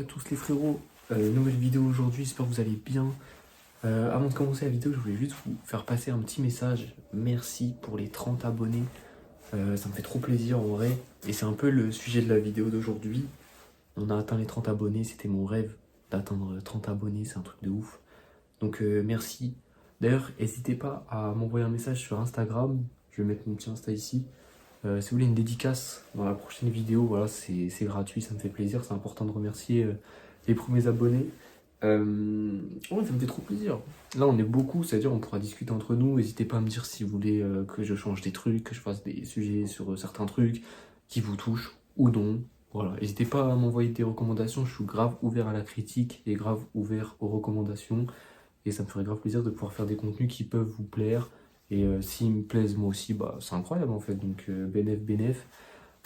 à tous les frérots, nouvelle vidéo aujourd'hui, j'espère que vous allez bien. Avant de commencer la vidéo, je voulais juste vous faire passer un petit message. Merci pour les 30 abonnés, ça me fait trop plaisir en vrai. Et c'est un peu le sujet de la vidéo d'aujourd'hui. On a atteint les 30 abonnés, c'était mon rêve d'atteindre 30 abonnés, c'est un truc de ouf. Donc merci. D'ailleurs, n'hésitez pas à m'envoyer un message sur Instagram, je vais mettre mon petit Insta ici. Si vous voulez une dédicace dans la prochaine vidéo, voilà, c'est gratuit, ça me fait plaisir. C'est important de remercier les premiers abonnés. Ouais, ça me fait trop plaisir. Là, on est beaucoup, c'est-à-dire on pourra discuter entre nous. N'hésitez pas à me dire si vous voulez que je change des trucs, que je fasse des sujets sur certains trucs qui vous touchent ou non. Voilà, n'hésitez pas à m'envoyer des recommandations. Je suis grave ouvert à la critique et grave ouvert aux recommandations. Et ça me ferait grave plaisir de pouvoir faire des contenus qui peuvent vous plaire. Et s'ils me plaisent moi aussi, bah c'est incroyable en fait. Donc bénéf.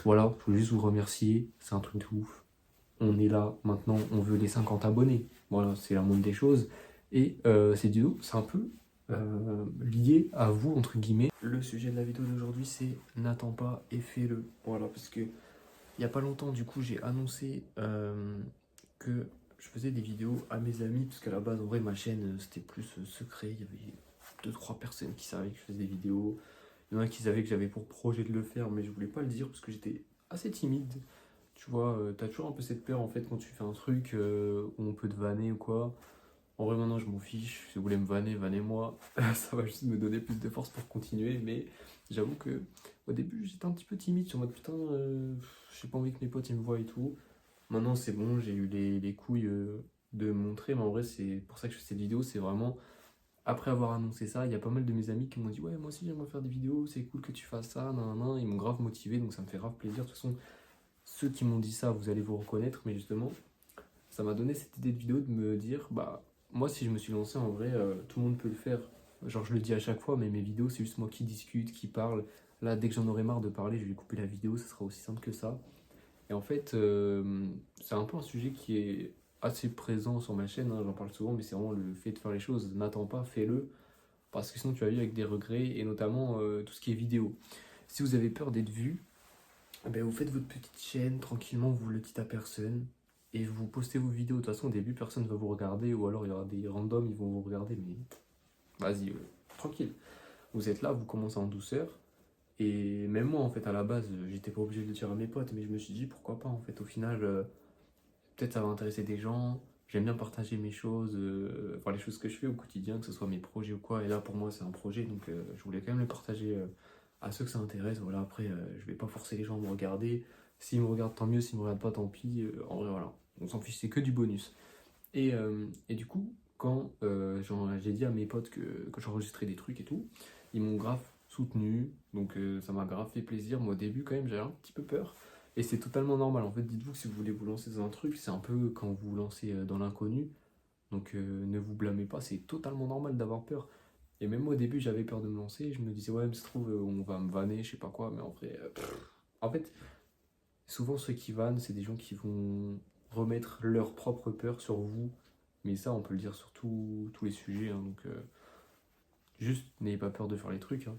Voilà, je voulais juste vous remercier. C'est un truc de ouf. On est là maintenant, on veut les 50 abonnés. Voilà, c'est la moindre des choses. Et cette vidéo, c'est un peu lié à vous, entre guillemets. Le sujet de la vidéo d'aujourd'hui, c'est n'attends pas et fais-le. Voilà, parce que il n'y a pas longtemps, du coup, j'ai annoncé que je faisais des vidéos à mes amis, parce qu'à la base, en vrai, ma chaîne, c'était plus secret. Il y avait deux trois personnes qui savaient que je faisais des vidéos. Il y en a qui savaient que j'avais pour projet de le faire, mais je voulais pas le dire parce que j'étais assez timide. Tu vois, t'as toujours un peu cette peur, en fait, quand tu fais un truc où on peut te vanner ou quoi. En vrai, maintenant, je m'en fiche. Si vous voulez me vanner, vannez-moi. Ça va juste me donner plus de force pour continuer, mais j'avoue que au début, j'étais un petit peu timide sur mode putain, j'ai pas envie que mes potes ils me voient et tout. Maintenant, c'est bon, j'ai eu les couilles de montrer, mais en vrai, c'est pour ça que je fais cette vidéo. C'est vraiment après avoir annoncé ça, il y a pas mal de mes amis qui m'ont dit ouais, moi aussi j'aimerais faire des vidéos, c'est cool que tu fasses ça, nan, nan, nan. Ils m'ont grave motivé, donc ça me fait grave plaisir. De toute façon, ceux qui m'ont dit ça, vous allez vous reconnaître, mais justement, ça m'a donné cette idée de vidéo de me dire bah, moi, si je me suis lancé en vrai, tout le monde peut le faire. Genre, je le dis à chaque fois, mais mes vidéos, c'est juste moi qui discute, qui parle. Là, dès que j'en aurai marre de parler, je vais couper la vidéo, ça sera aussi simple que ça. Et en fait, c'est un peu un sujet qui est assez présent sur ma chaîne, hein, j'en parle souvent, mais c'est vraiment le fait de faire les choses. N'attends pas, fais-le, parce que sinon tu vas vivre avec des regrets, et notamment tout ce qui est vidéo. Si vous avez peur d'être vu, eh ben, vous faites votre petite chaîne tranquillement, vous le dites à personne, et vous postez vos vidéos. De toute façon, au début, personne ne va vous regarder, ou alors il y aura des randoms, ils vont vous regarder, mais vas-y, tranquille. Vous êtes là, vous commencez en douceur. Et même moi, en fait, à la base, j'étais pas obligé de le dire à mes potes, mais je me suis dit pourquoi pas, en fait, au final, peut-être ça va intéresser des gens. J'aime bien partager mes choses, enfin les choses que je fais au quotidien, que ce soit mes projets ou quoi. Et là, pour moi, c'est un projet, donc je voulais quand même le partager à ceux que ça intéresse. Voilà, après, je vais pas forcer les gens à me regarder. S'ils me regardent, tant mieux. S'ils me regardent pas, tant pis. En vrai, voilà, on s'en fiche, c'est que du bonus. Et du coup, quand j'ai dit à mes potes que j'enregistrais des trucs et tout, ils m'ont grave soutenu, donc ça m'a grave fait plaisir. Moi, au début, quand même, j'avais un petit peu peur. Et c'est totalement normal. En fait, dites-vous que si vous voulez vous lancer dans un truc, c'est un peu quand vous vous lancez dans l'inconnu. Donc ne vous blâmez pas, c'est totalement normal d'avoir peur. Et même moi, au début, j'avais peur de me lancer. Je me disais, ouais, mais ça se trouve, on va me vanner, je sais pas quoi. Mais en vrai, en fait, souvent ceux qui vannent, c'est des gens qui vont remettre leur propre peur sur vous. Mais ça, on peut le dire sur tous les sujets, hein. Donc, juste, n'ayez pas peur de faire les trucs, hein.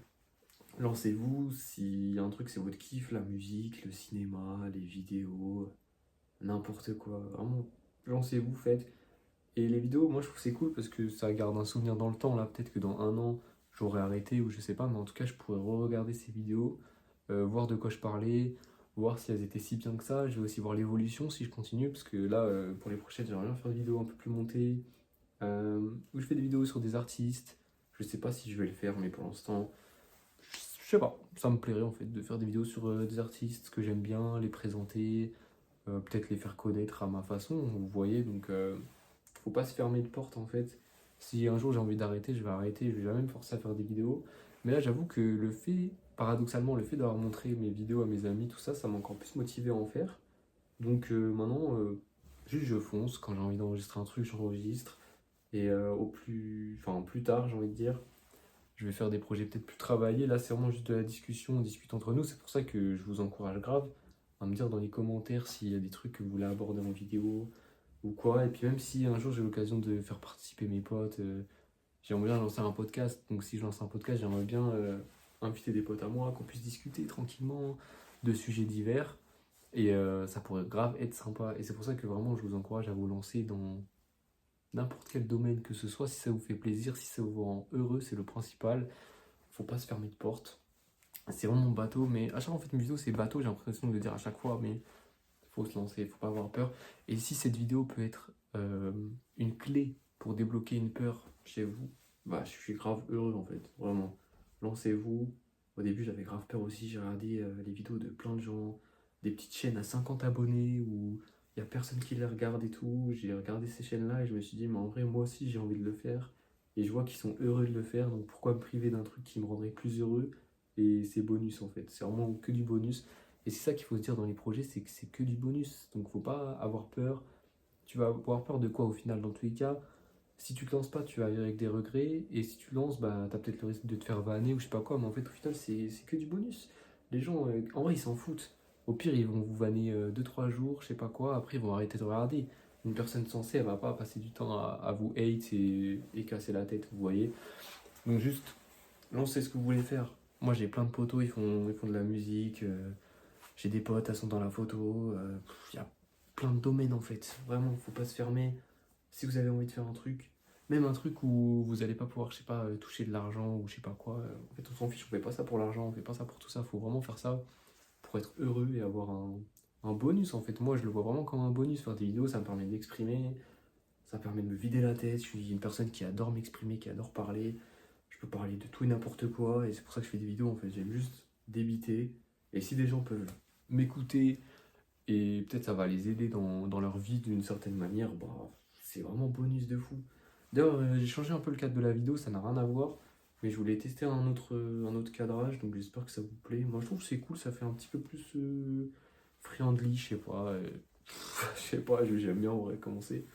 Lancez-vous, s'il y a un truc, c'est votre kiff, la musique, le cinéma, les vidéos, n'importe quoi. Vraiment, lancez-vous, faites. Et les vidéos, moi je trouve que c'est cool parce que ça garde un souvenir dans le temps. Là, peut-être que dans un an, j'aurais arrêté ou je sais pas, mais en tout cas, je pourrais re-regarder ces vidéos, voir de quoi je parlais, voir si elles étaient si bien que ça. Je vais aussi voir l'évolution si je continue parce que là, pour les prochaines, j'aimerais bien faire des vidéos un peu plus montées, où je fais des vidéos sur des artistes. Je sais pas si je vais le faire, mais pour l'instant, je sais pas. Ça me plairait en fait de faire des vidéos sur des artistes que j'aime bien, les présenter, peut-être les faire connaître à ma façon, vous voyez. Donc, faut pas se fermer de porte en fait. Si un jour j'ai envie d'arrêter, je vais arrêter, je vais jamais me forcer à faire des vidéos. Mais là, j'avoue que le fait, paradoxalement, le fait d'avoir montré mes vidéos à mes amis, tout ça, ça m'a encore plus motivé à en faire. Donc maintenant, juste je fonce. Quand j'ai envie d'enregistrer un truc, j'enregistre. Et enfin, plus tard, j'ai envie de dire, je vais faire des projets peut-être plus travaillés. Là, c'est vraiment juste de la discussion, on discute entre nous. C'est pour ça que je vous encourage grave à me dire dans les commentaires s'il y a des trucs que vous voulez aborder en vidéo ou quoi. Et puis même si un jour j'ai l'occasion de faire participer mes potes, j'aimerais bien lancer un podcast. Donc si je lance un podcast, j'aimerais bien inviter des potes à moi, qu'on puisse discuter tranquillement de sujets divers. Et ça pourrait grave être sympa. Et c'est pour ça que vraiment je vous encourage à vous lancer dans n'importe quel domaine que ce soit. Si ça vous fait plaisir, si ça vous rend heureux, c'est le principal. Faut pas se fermer de porte. C'est vraiment bateau, mais à chaque fois en fait une vidéo c'est bateau, j'ai l'impression de le dire à chaque fois, mais faut se lancer, faut pas avoir peur. Et si cette vidéo peut être une clé pour débloquer une peur chez vous, bah je suis grave heureux en fait, vraiment. Lancez-vous. Au début j'avais grave peur aussi, j'ai regardé les vidéos de plein de gens, des petites chaînes à 50 abonnés où il y a personne qui les regarde et tout. J'ai regardé ces chaînes-là et je me suis dit, mais en vrai moi aussi j'ai envie de le faire. Et je vois qu'ils sont heureux de le faire, donc pourquoi me priver d'un truc qui me rendrait plus heureux? Et c'est bonus en fait, c'est vraiment que du bonus. Et c'est ça qu'il faut se dire dans les projets, c'est que c'est que du bonus. Donc faut pas avoir peur. Tu vas avoir peur de quoi au final? Dans tous les cas, si tu te lances pas, tu vas arriver avec des regrets. Et si tu lances, bah t'as peut-être le risque de te faire vanner ou je sais pas quoi. Mais en fait, au final, c'est que du bonus. Les gens, en vrai, ils s'en foutent. Au pire, ils vont vous vanner 2-3 jours, je sais pas quoi. Après, ils vont arrêter de regarder. Une personne sensée, elle va pas passer du temps à vous hate et casser la tête, vous voyez. Donc juste, lancez ce que vous voulez faire. Moi, j'ai plein de potos, ils font de la musique. J'ai des potes, elles sont dans la photo. Il y a plein de domaines en fait. Vraiment, faut pas se fermer. Si vous avez envie de faire un truc, même un truc où vous allez pas pouvoir, je sais pas, toucher de l'argent ou je sais pas quoi. En fait, on s'en fiche, on fait pas ça pour l'argent, on fait pas ça pour tout ça. Faut vraiment faire ça pour être heureux et avoir un bonus en fait. Moi, je le vois vraiment comme un bonus. Faire des vidéos, ça me permet d'exprimer, ça me permet de me vider la tête. Je suis une personne qui adore m'exprimer, qui adore parler. Je peux parler de tout et n'importe quoi et c'est pour ça que je fais des vidéos en fait. J'aime juste débiter. Et si des gens peuvent m'écouter et peut-être ça va les aider dans leur vie d'une certaine manière, bah, c'est vraiment bonus de fou. D'ailleurs, j'ai changé un peu le cadre de la vidéo, ça n'a rien à voir, mais je voulais tester un autre cadrage, donc j'espère que ça vous plaît. Moi je trouve que c'est cool, ça fait un petit peu plus friendly, je sais pas. Je sais pas, j'aime bien en vrai commencer.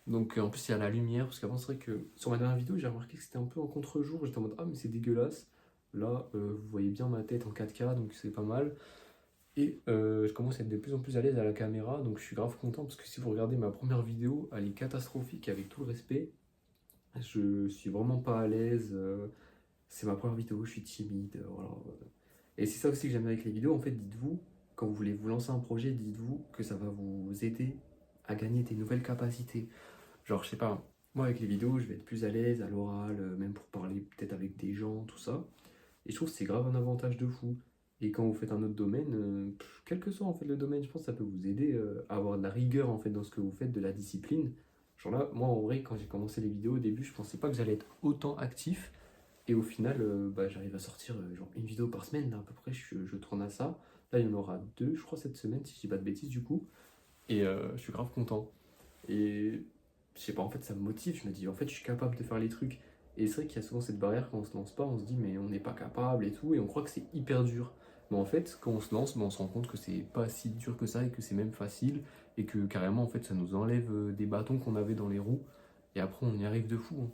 Donc en plus il y a la lumière, parce qu'avant c'est vrai que sur ma dernière vidéo j'ai remarqué que c'était un peu en contre-jour, j'étais en mode ah mais c'est dégueulasse. Là vous voyez bien ma tête en 4K, donc c'est pas mal. Et je commence à être de plus en plus à l'aise à la caméra, donc je suis grave content parce que si vous regardez ma première vidéo, elle est catastrophique avec tout le respect. Je suis vraiment pas à l'aise, c'est ma première vidéo, je suis timide, voilà. Et c'est ça aussi que j'aime avec les vidéos, en fait, dites-vous, quand vous voulez vous lancer un projet, dites-vous que ça va vous aider à gagner des nouvelles capacités. Genre, je sais pas, moi avec les vidéos, je vais être plus à l'aise à l'oral, même pour parler peut-être avec des gens, tout ça. Et je trouve que c'est grave un avantage de fou. Et quand vous faites un autre domaine, quel que soit en fait le domaine, je pense que ça peut vous aider à avoir de la rigueur en fait dans ce que vous faites, de la discipline. Genre là, moi en vrai, quand j'ai commencé les vidéos au début, je pensais pas que j'allais être autant actif. Et au final, bah, j'arrive à sortir genre une vidéo par semaine, là, à peu près, je tourne à ça. Là, il y en aura deux, je crois, cette semaine, si je dis pas de bêtises du coup. Et je suis grave content. Et je sais pas, en fait, ça me motive. Je me dis, en fait, je suis capable de faire les trucs. Et c'est vrai qu'il y a souvent cette barrière quand on se lance pas, on se dit, mais on n'est pas capable et tout, et on croit que c'est hyper dur. Mais en fait, quand on se lance, ben, on se rend compte que c'est pas si dur que ça et que c'est même facile, et que carrément, en fait, ça nous enlève des bâtons qu'on avait dans les roues, et après, on y arrive de fou, hein.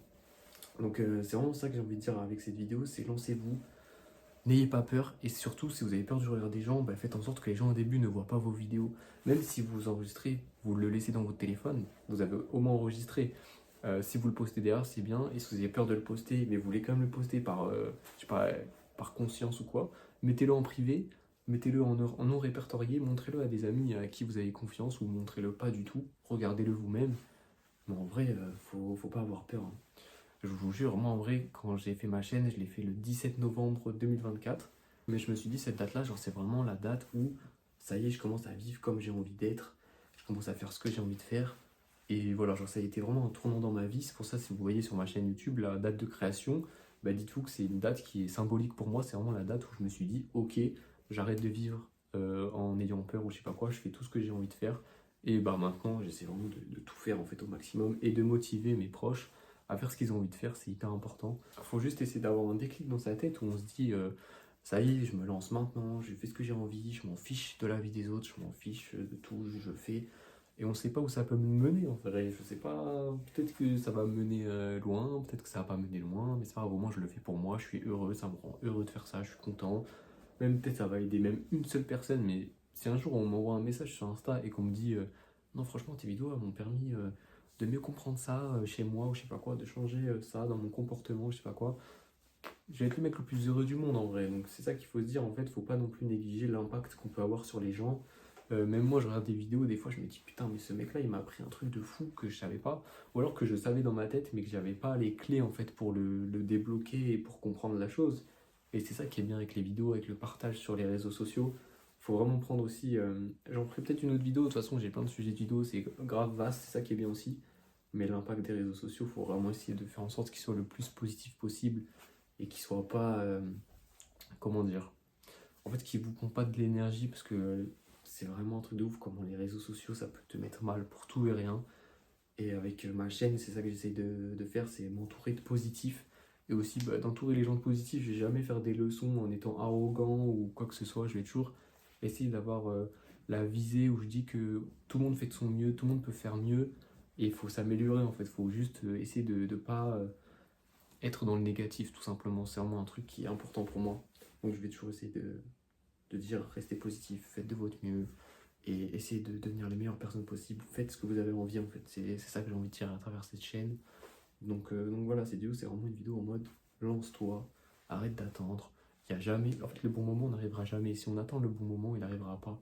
Donc, c'est vraiment ça que j'ai envie de dire avec cette vidéo, c'est lancez-vous, n'ayez pas peur, et surtout, si vous avez peur du regard des gens, bah, faites en sorte que les gens au début ne voient pas vos vidéos. Même si vous enregistrez, vous le laissez dans votre téléphone, vous avez au moins enregistré. Si vous le postez derrière, c'est bien. Et si vous avez peur de le poster, mais vous voulez quand même le poster par, je sais pas, par conscience ou quoi, mettez-le en privé, mettez-le en non répertorié, montrez-le à des amis à qui vous avez confiance ou montrez-le pas du tout. Regardez-le vous-même. Mais en vrai, faut pas avoir peur, hein. Je vous jure, moi en vrai, quand j'ai fait ma chaîne, je l'ai fait le 17 novembre 2024. Mais je me suis dit, cette date-là, genre, c'est vraiment la date où, ça y est, je commence à vivre comme j'ai envie d'être. Je commence à faire ce que j'ai envie de faire. Et voilà, genre, ça a été vraiment un tournant dans ma vie. C'est pour ça, si vous voyez sur ma chaîne YouTube la date de création, bah, dites-vous que c'est une date qui est symbolique pour moi. C'est vraiment la date où je me suis dit, ok, j'arrête de vivre en ayant peur ou je sais pas quoi. Je fais tout ce que j'ai envie de faire. Et bah maintenant, j'essaie vraiment de tout faire en fait au maximum et de motiver mes proches à faire ce qu'ils ont envie de faire, c'est hyper important. Il faut juste essayer d'avoir un déclic dans sa tête où on se dit ça y est, je me lance maintenant, je fais ce que j'ai envie, je m'en fiche de la vie des autres, je m'en fiche de tout, je fais. Et on ne sait pas où ça peut me mener en vrai, je sais pas, peut-être que ça va me mener loin, peut-être que ça va pas mener loin, mais c'est pas grave, au moins je le fais pour moi, je suis heureux, ça me rend heureux de faire ça, je suis content. Même peut-être ça va aider même une seule personne, mais si un jour on m'envoie un message sur Insta et qu'on me dit non franchement tes vidéos m'ont permis de mieux comprendre ça chez moi ou je sais pas quoi, de changer ça dans mon comportement, je sais pas quoi, je vais être le mec le plus heureux du monde en vrai. Donc c'est ça qu'il faut se dire en fait, faut pas non plus négliger l'impact qu'on peut avoir sur les gens. Même moi, je regarde des vidéos, des fois, je me dis putain, mais ce mec-là, il m'a appris un truc de fou que je savais pas, ou alors que je savais dans ma tête, mais que j'avais pas les clés en fait pour le débloquer et pour comprendre la chose. Et c'est ça qui est bien avec les vidéos, avec le partage sur les réseaux sociaux. Faut vraiment prendre aussi. J'en ferai peut-être une autre vidéo, de toute façon, j'ai plein de sujets de vidéos, c'est grave vaste, c'est ça qui est bien aussi. Mais l'impact des réseaux sociaux, faut vraiment essayer de faire en sorte qu'il soit le plus positif possible et qu'il soit pas. Comment dire? En fait, qu'il vous pompe pas de l'énergie parce que c'est vraiment un truc de ouf comment les réseaux sociaux ça peut te mettre mal pour tout et rien. Et avec ma chaîne, c'est ça que j'essaye de faire, c'est m'entourer de positifs. Et aussi d'entourer les gens de positifs. Je vais jamais faire des leçons en étant arrogant ou quoi que ce soit. Je vais toujours essayer d'avoir la visée où je dis que tout le monde fait de son mieux, tout le monde peut faire mieux. Et il faut s'améliorer en fait. Il faut juste essayer de ne pas être dans le négatif tout simplement. C'est vraiment un truc qui est important pour moi. Donc je vais toujours essayer de dire restez positif, faites de votre mieux et essayez de devenir les meilleures personnes possibles. Faites ce que vous avez envie en fait. C'est ça que j'ai envie de dire à travers cette chaîne. Donc voilà, cette vidéo c'est vraiment une vidéo en mode lance-toi, arrête d'attendre. Il y a jamais, en fait le bon moment n'arrivera jamais. Si on attend le bon moment, il n'arrivera pas.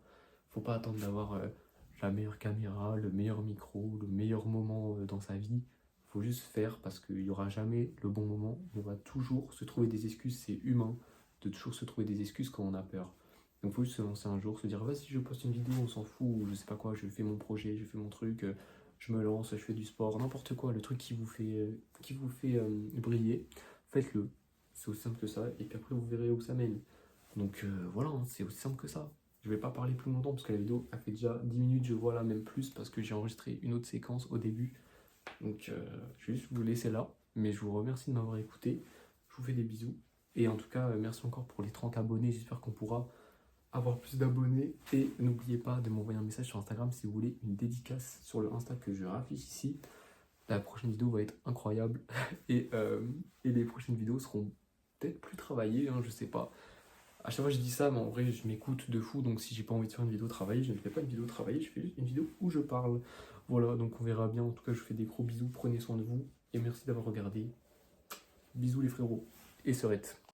Faut pas attendre d'avoir la meilleure caméra, le meilleur micro, le meilleur moment dans sa vie. Faut juste faire parce qu'il n'y aura jamais le bon moment. On va toujours se trouver des excuses, c'est humain de toujours se trouver des excuses quand on a peur. Donc faut juste se lancer un jour, se dire vas-y je poste une vidéo, on s'en fout, ou je sais pas quoi, je fais mon projet, je fais mon truc, je me lance, je fais du sport, n'importe quoi, le truc qui vous fait briller, faites-le. C'est aussi simple que ça, et puis après vous verrez où ça mène. Donc voilà, hein, c'est aussi simple que ça. Je vais pas parler plus longtemps parce que la vidéo a fait déjà 10 minutes, je vois là même plus parce que j'ai enregistré une autre séquence au début. Donc je vais juste vous laisser là, mais je vous remercie de m'avoir écouté, je vous fais des bisous. Et en tout cas, merci encore pour les 30 abonnés, j'espère qu'on pourra avoir plus d'abonnés. Et n'oubliez pas de m'envoyer un message sur Instagram si vous voulez une dédicace sur le Insta que je affiche ici. La prochaine vidéo va être incroyable et les prochaines vidéos seront peut-être plus travaillées, hein, je sais pas. À chaque fois je dis ça, mais en vrai je m'écoute de fou, donc si j'ai pas envie de faire une vidéo travaillée, je ne fais pas une vidéo travaillée, je fais juste une vidéo où je parle. Voilà, donc on verra bien. En tout cas, je vous fais des gros bisous, prenez soin de vous et merci d'avoir regardé. Bisous les frérots et sœurettes.